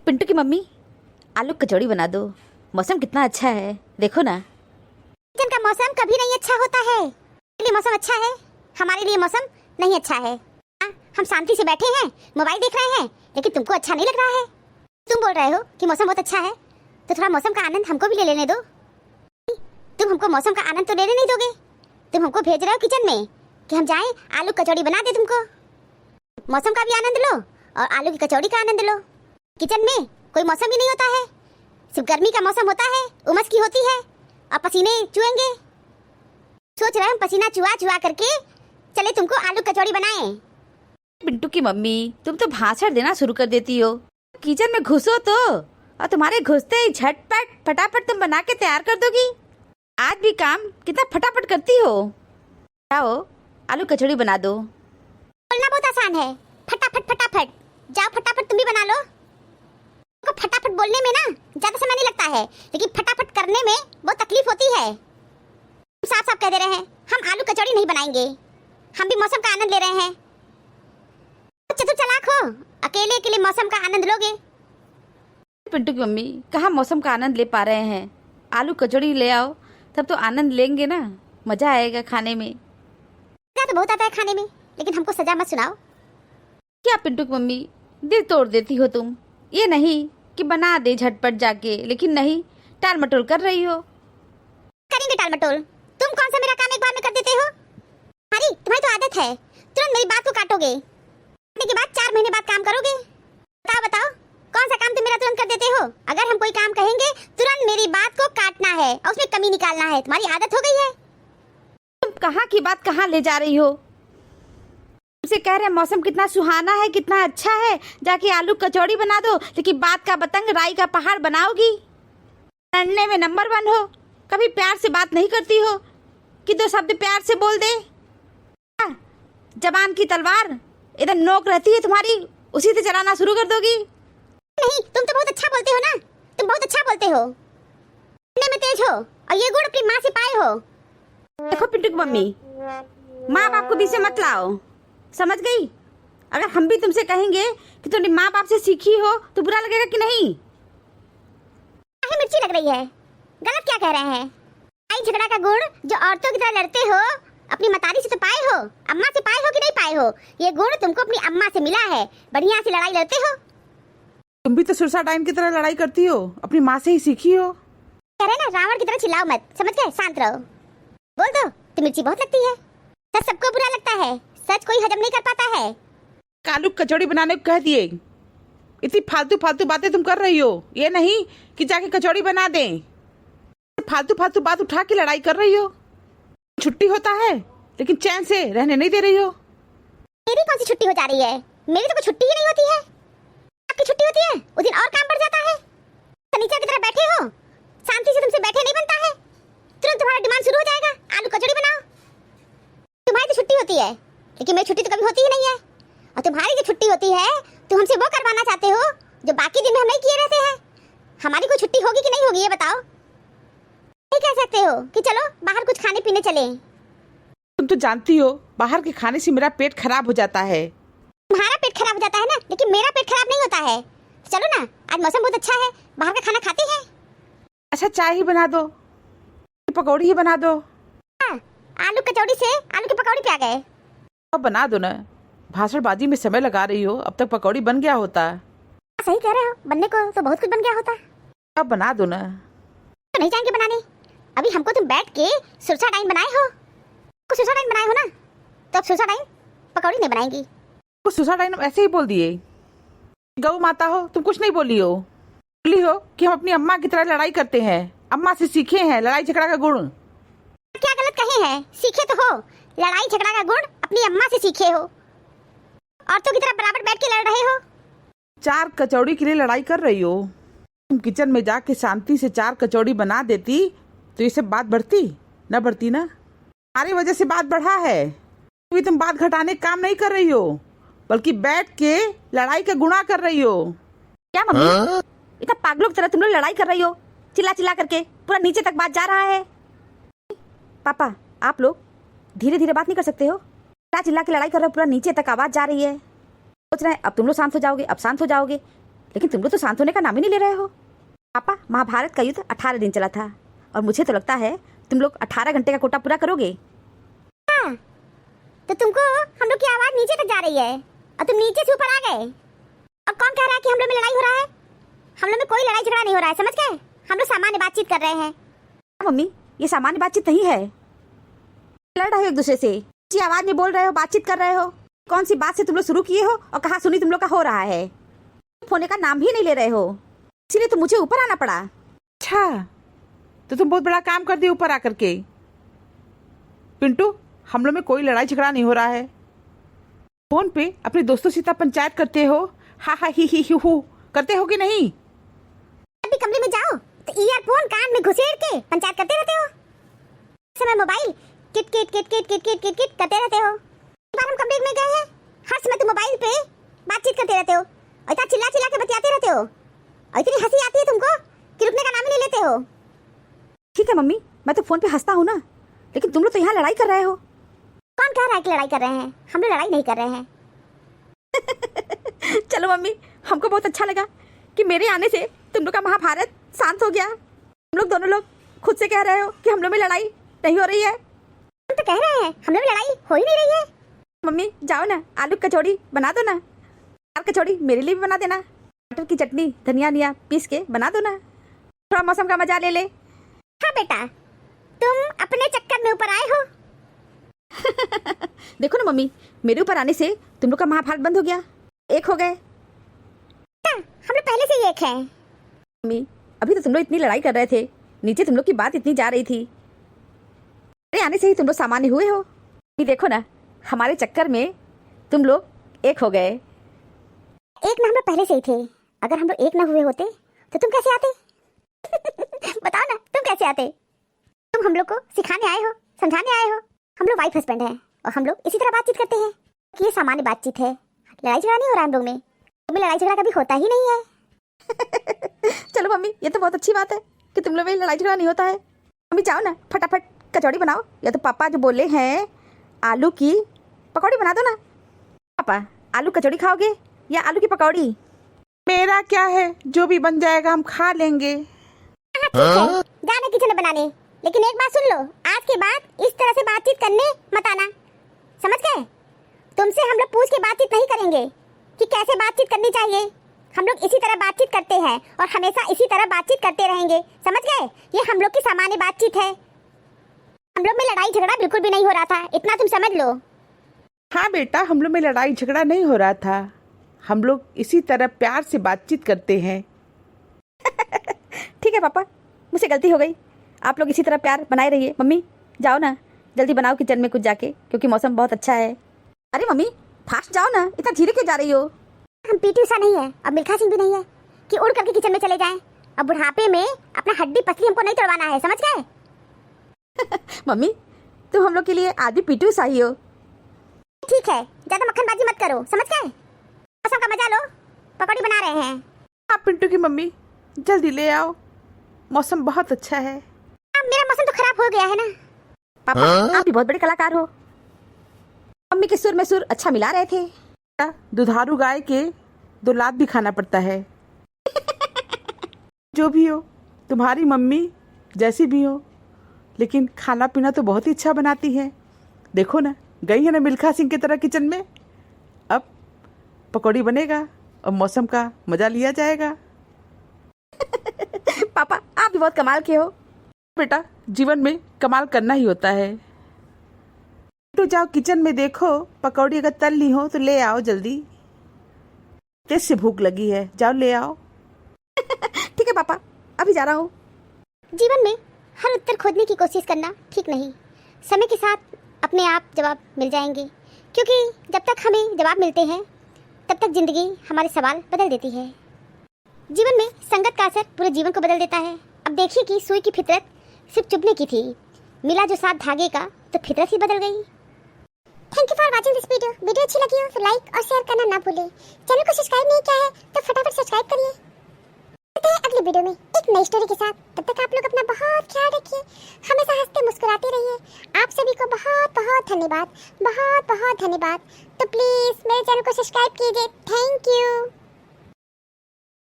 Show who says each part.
Speaker 1: पिंटू की मम्मी आलू कचौड़ी बना दो। मौसम कितना अच्छा है, देखो ना।
Speaker 2: किचन का मौसम कभी नहीं अच्छा होता है। मेरे लिए मौसम अच्छा है, हमारे लिए मौसम नहीं अच्छा है। हम शांति से बैठे हैं, मोबाइल देख रहे हैं, लेकिन तुमको अच्छा नहीं लग रहा है। तुम बोल रहे हो कि मौसम बहुत अच्छा है, तो थोड़ा मौसम का आनंद हमको भी ले लेने दो। तुम हमको मौसम का आनंद तो लेने नहीं दोगे। तुम हमको भेज रहे हो किचन में कि हम जाएं आलू कचौड़ी बना दे तुमको। मौसम का भी आनंद लो और आलू की कचौड़ी का आनंद लो। किचन में कोई मौसम ही नहीं होता है, सिर्फ गर्मी का मौसम होता है, उमस की होती है और पसीने चुएंगे। सोच रहे हम पसीना चुआ चुआ करके चले तुमको आलू कचौड़ी बनाएं।
Speaker 1: पिंटू की मम्मी तुम तो भाषण देना शुरू कर देती हो। किचन में घुसो तो, और तुम्हारे घुसते ही झटपट फटाफट तुम बना के तैयार कर दोगी। आज भी काम कितना फटाफट करती हो। जाओ आलू कचौड़ी बना दो।
Speaker 2: बोलना बहुत आसान है, फटाफट फटाफट। जाओ फटाफट तुम भी बना लो। को फटाफट बोलने में ना ज्यादा समय नहीं लगता है, लेकिन फटाफट करने में बहुत तकलीफ होती है। साफ साफ कह दे रहे हैं हम आलू कचौड़ी नहीं बनाएंगे, हम भी मौसम का आनंद ले रहे हैं। चतुर चालाक हो, अकेले अकेले मौसम का आनंद लोगे।
Speaker 1: पिंटू की मम्मी कहाँ मौसम का आनंद ले पा रहे हैं। आलू कचौड़ी ले आओ, तब तो आनंद लेंगे ना, मजा आएगा खाने में।
Speaker 2: मजा तो बहुत आता है खाने में, लेकिन हमको सजा मत सुनाओ।
Speaker 1: क्या पिंटू की मम्मी दिल तोड़ देती हो तुम। ये नहीं कि बना दे झटपट जाके, लेकिन नहीं, टाल मटोल कर रही हो।
Speaker 2: करेंगे टाल मटोल, तुम कौन सा मेरा काम एक बार में कर देते हो। तुम्हारी तो आदत है, तुरंत मेरी बात को काटोगे, के बाद 4 महीने बाद काम करोगे। बताओ बताओ कौन सा काम तुम मेरा तुरंत कर देते हो। अगर हम कोई काम कहेंगे तुरंत मेरी बात को काटना है और उसमें कमी निकालना है, तुम्हारी आदत हो गई है।
Speaker 1: तुम कहाँ की बात कहाँ ले जा रही हो। तुमसे कह रहे मौसम कितना सुहाना है, कितना अच्छा है, जाके आलू कचौड़ी बना दो, लेकिन बात का बतंग राई का पहाड़ बनाओगी। लड़ने में नंबर 1 हो, कभी प्यार से बात नहीं करती हो कि 2 शब्द प्यार से बोल दे। जबान की तलवार एकदम नोक रहती है तुम्हारी, उसी से चलाना शुरू कर दोगी।
Speaker 2: नहीं, तुम तो बहुत अच्छा बोलते हो ना, तुम बहुत अच्छा बोलते हो, सुनने में तेज हो और ये गुण अपनी माँ से पाए हो।
Speaker 1: देखो पिंटू की मम्मी, माँ बाप को बीच में मत लाओ, समझ गई। अगर हम भी तुमसे कहेंगे कि तुमने माँ बाप से सीखी हो तो बुरा लगेगा कि नहीं।
Speaker 2: मिर्ची लग रही है, गलत क्या कह रहे हैं। आई झगड़ा का गुण जो औरतों की तरह लड़ते हो, अपनी मतारी से तो पाए हो, अम्मा से पाए हो कि नहीं पाए हो। ये गुण तुमको अपनी अम्मा से मिला है, बढ़िया से लड़ाई लड़ते हो।
Speaker 3: तुम भी तो सुरसा टाइम की तरह लड़ाई करती हो, अपनी माँ से ही सीखी हो।
Speaker 2: कह रहे ना रावण की तरह चिल्लाओ मत, समझ गए, शांत रहो। बोल दो तो मिर्ची बहुत लगती है। सच सबको बुरा लगता है, सच कोई हजम नहीं कर पाता है।
Speaker 3: आलू कचौड़ी बनाने को कह दिए, इतनी फालतू फालतू बातें तुम कर रही हो। ये नहीं कि जाके कचौड़ी बना दें, फालतू फालतू बात उठा के लड़ाई कर रही हो। छुट्टी होता है लेकिन चैन से रहने नहीं दे रही हो।
Speaker 2: मेरी कौन सी छुट्टी हो जा रही है, मेरी तो कोई छुट्टी ही नहीं होती है। आपकी छुट्टी होती है उस दिन और काम बढ़ जाता है। फर्नीचर की तरह बैठे हो, शांति से तुमसे बैठे नहीं बनता है, तुरंत तुम्हारा डिमांड शुरू हो जाएगा आलू कचौड़ी बनाओ। तुम्हारी तो छुट्टी होती है, लेकिन मेरी छुट्टी तो कभी होती ही नहीं है। और तुम्हारी जो छुट्टी होती है तुम हमसे वो करवाना चाहते हो जो बाकी दिन में हम नहीं किए रहते हैं। हमारी कोई छुट्टी होगी कि नहीं होगी ये बताओ। नहीं कह सकते हो कि चलो बाहर कुछ खाने पीने चले।
Speaker 3: तुम तो जानती हो बाहर के खाने से मेरा पेट खराब हो जाता है।
Speaker 2: तुम्हारा पेट खराब हो जाता है ना, लेकिन मेरा पेट खराब नहीं होता है। चलो ना, आज मौसम बहुत अच्छा है, बाहर का खाना खाते हैं।
Speaker 3: अच्छा चाय ही बना दो, पकौड़ी ही बना दो।
Speaker 2: आलू कचौड़ी से आलू के पकौड़ी पे आ गए।
Speaker 3: अब बना दो ना, भाषणबाजी में समय लगा रही हो, अब तक पकौड़ी बन गया होता।
Speaker 2: सही कह रहे हो, बनने को तो बहुत कुछ बन गया होता।
Speaker 3: अब बना दो ना।
Speaker 2: तो नहीं जाएंगे बनाने, अभी हमको तुम बैठ के सुरसा टाइम बनाए हो, कुछ सुरसा टाइम बनाए हो ना, तो अब सुरसा टाइम पकौड़ी नहीं बनाएंगी।
Speaker 3: कुछ सुरसा टाइम ऐसे ही बोल दिए। गौ माता हो तुम, कुछ नहीं बोली हो। बोली हो कि हम अपनी अम्मा की तरह लड़ाई करते हैं, अम्मा से सीखे हैं लड़ाई झगड़ा का गुण।
Speaker 2: क्या गलत कहे हैं, सीखे तो हो लड़ाई झगड़ा का गुण, अपनी अम्मा से सीखे हो। औरतों की तरह बराबर बैठ के लड़ रहे हो।
Speaker 3: 4 कचौड़ी के लिए लड़ाई कर रही हो। तुम किचन में जाके शांति से 4 कचौड़ी बना देती तो ये सब बात बढ़ती न बढ़ती ना। हमारी वजह से बात बढ़ा है। अभी तुम बात घटाने का काम नहीं कर रही हो, बल्कि बैठ के लड़ाई का गुणा कर रही हो।
Speaker 1: क्या मम्मी इतना पागलों की तरह तुम लोग लड़ाई कर रही हो, चिल्ला चिल्ला करके पूरा नीचे तक बात जा रहा है। पापा आप लोग धीरे धीरे बात नहीं कर सकते हो, चिल्ला चिल्ला के लड़ाई कर रहे हो, पूरा नीचे तक आवाज जा रही है। सोच रहे हैं अब तुम लोग शांत हो जाओगे, अब शांत हो जाओगे, लेकिन तुम लोग तो शांत होने का नाम ही नहीं ले रहे हो। पापा, महाभारत का युद्ध 18 दिन चला था और मुझे तो लगता है तुम लोग 18 घंटे का कोटा पूरा करोगे।
Speaker 2: हाँ, तो तुमको हम लोग की आवाज नीचे तक जा रही है और तुम नीचे से ऊपर आ गए। और कौन कह रहा है कि हम लोग में लड़ाई हो रहा है? हम लोग में कोई लड़ाई झगड़ा नहीं हो रहा है, समझ गए? हम लोग सामान्य बातचीत कर रहे हैं।
Speaker 1: मम्मी, ये सामान्य बातचीत नहीं है। लड़ रहे हो एक दूसरे से, जी आवाज में बोल रहे हो, बातचीत कर रहे हो। कौन सी बात से तुम लोग शुरू किए हो और कहाँ सुनी तुम लोग का हो रहा है? होने का नाम ही नहीं ले रहे हो, इसीलिए तो मुझे ऊपर आना पड़ा।
Speaker 3: अच्छा, तो तुम बहुत बड़ा काम कर दिए ऊपर आकर के। पिंटू, हम लोग में कोई लड़ाई झगड़ा नहीं हो रहा है। फोन पे अपने दोस्तों से इतना पंचायत करते हो, हा हा ही हु करते हो कि नहीं?
Speaker 2: अभी कमरे में जाओ तो ईयरफोन कान में घुसेड़ के पंचायत करते रहते हो। समय mobile kit kit kit kit kit kit kit kit करते रहते हो। एक बार हम कमरे में गए हैं, हर समय तुम मोबाइल पे बातचीत करते रहते हो और इतना चिल्ला चिल्ला के बतियाते रहते हो और इतनी हंसी आती है तुमको कि रुकने का नाम ही नहीं लेते हो।
Speaker 1: ठीक है मम्मी, मैं तो फोन पे हंसता हूँ ना, लेकिन तुम लोग तो यहाँ लड़ाई कर रहे हो।
Speaker 2: कौन कह रहा है कि लड़ाई कर रहे हैं? हम लोग लड़ाई नहीं कर रहे हैं।
Speaker 1: चलो मम्मी, हमको बहुत अच्छा लगा कि मेरे आने से तुम लोग का महाभारत शांत हो गया। तुम लोग दोनों लोग खुद से कह रहे हो कि हम लोग में लड़ाई नहीं हो रही है।
Speaker 2: हम तो कह रहे हैं हम लोग में लड़ाई हो ही नहीं रही है।
Speaker 1: मम्मी जाओ ना, आलू कचौड़ी बना दो ना। यार कचौड़ी मेरे लिए भी बना देना। टमाटर की चटनी धनिया निया पीस के बना दो ना, थोड़ा मौसम का मजा ले ले।
Speaker 2: हाँ बेटा, तुम अपने चक्कर में ऊपर आए हो।
Speaker 1: देखो ना मम्मी, मेरे ऊपर आने से तुम लोग का महाभारत बंद हो गया, एक हो गए।
Speaker 2: हम लोग पहले से ही एक हैं।
Speaker 1: मम्मी, अभी तो तुम लोग इतनी लड़ाई कर रहे थे, नीचे तुम लोग की बात इतनी जा रही थी, मेरे आने से ही तुम लोग सामान्य हुए हो। ये देखो ना, हमारे चक्कर में तुम लोग एक हो गए।
Speaker 2: एक ना हम लोग पहले से ही थे। अगर हम लोग एक ना हुए होते तो तुम कैसे आते? बताओ ना, तुम कैसे आते? तुम हम लोग को सिखाने आए हो, समझाने आए हो। हम लोग वाइफ हस्बैंड हैं और हम लोग इसी तरह बातचीत करते हैं कि ये सामान्य बातचीत है, लड़ाई झगड़ा नहीं हो रहा हम लोग में। तुम्हें लड़ाई झगड़ा कभी होता ही नहीं है।
Speaker 1: चलो मम्मी, ये तो बहुत अच्छी बात है कि तुम लोग में लड़ाई झगड़ा नहीं होता है। मम्मी जाओ ना, फटाफट कचौड़ी बनाओ, या तो पापा जो बोले हैं आलू की पकौड़ी बना दो ना। पापा, आलू कचौड़ी खाओगे या आलू की पकौड़ी?
Speaker 3: मेरा क्या है, जो भी बन जाएगा हम खा लेंगे।
Speaker 2: हाँ? जाने किचन में बनाने, लेकिन एक बात सुन लो, आज के बाद इस तरह से बातचीत करने मत आना, समझ गए? तुमसे हम लोग पूछ के बातचीत नहीं करेंगे कि कैसे बातचीत करनी चाहिए। हम लोग इसी तरह बातचीत करते हैं और हमेशा इसी तरह बातचीत करते रहेंगे, समझ गए? ये हम लोग की सामान्य बातचीत है। हम लोग में लड़ाई झगड़ा बिल्कुल भी नहीं हो रहा था, इतना तुम समझ लो।
Speaker 3: हाँ बेटा, हम लोग में लड़ाई झगड़ा नहीं हो रहा था, हम लोग इसी तरह प्यार से बातचीत करते हैं।
Speaker 1: ठीक है पापा, मुझसे गलती हो गई, आप लोग इसी तरह प्यार बनाए रहिए। मम्मी जाओ ना, जल्दी बनाओ किचन में कुछ जाके, क्योंकि मौसम बहुत अच्छा है। अरे मम्मी फास्ट जाओ ना, इतना धीरे क्यों जा रही हो?
Speaker 2: हम पीटी उषा नहीं है, अब मिल्खा सिंह भी नहीं है कि उड़ करके किचन में चले जाएं। अब बुढ़ापे में अपना हड्डी पसली हमको नहीं तोड़वाना है, समझ गए?
Speaker 1: मम्मी तुम हम लोग के लिए आज भी पीटू सही हो।
Speaker 2: ठीक है, ज्यादा मक्खनबाजी मत करो, समझ गए? मौसम का मजा लो, पकौड़ी बना रहे हैं।
Speaker 3: आप पिंटू की मम्मी जल्दी ले आओ, मौसम बहुत अच्छा है।
Speaker 2: मेरा मौसम तो खराब हो गया है ना।
Speaker 1: पापा आप भी बहुत बड़े कलाकार हो। मम्मी के सुर में सुर अच्छा मिला रहे थे।
Speaker 3: दुधारू गाय के 2 लात भी खाना पड़ता है। जो भी हो, तुम्हारी मम्मी जैसी भी हो, लेकिन खाना पीना तो बहुत ही अच्छा बनाती है। देखो ना, गई है ना मिल्खा सिंह की तरह किचन में। अब पकौड़ी बनेगा और मौसम का मजा लिया जाएगा।
Speaker 1: पापा आप भी बहुत कमाल के हो।
Speaker 3: बेटा, जीवन में कमाल करना ही होता है। तो जाओ किचन में देखो, पकौड़ी अगर तल ली हो तो ले आओ जल्दी। कैसे भूख लगी है, जाओ ले आओ।
Speaker 1: ठीक है पापा, अभी जा रहा हूँ।
Speaker 2: जीवन में हर उत्तर खोजने की कोशिश करना ठीक नहीं। समय के साथ अपने आप जवाब मिल जाएंगे, क्योंकि जब तक हमें जवाब मिलते हैं तब तक जिंदगी हमारे सवाल बदल देती है। जीवन में संगत का असर पूरे जीवन को बदल देता है। अब देखिए कि सुई की फितरत सिर्फ चुभने की थी, मिला जो साथ धागे का तो फितरत ही बदल गई। Thank you for watching this video. Video अच्छी लगी हो तो लाइक और शेयर करना ना भूलें। चैनल को सब्सक्राइब नहीं किया है तो फटाफट सब्सक्राइब करिए। मिलते हैं अगली वीडियो में एक नई स्टोरी के साथ। तब तक आप लोग अपना बहुत ख्याल रखिए, हमेशा हंसते मुस्कुराते रहिए। आप सभी को बहुत बहुत धन्यवाद, बहुत बहुत धन्यवाद। तो प्लीज मेरे चैनल को सब्सक्राइब कीजिए। Thank you.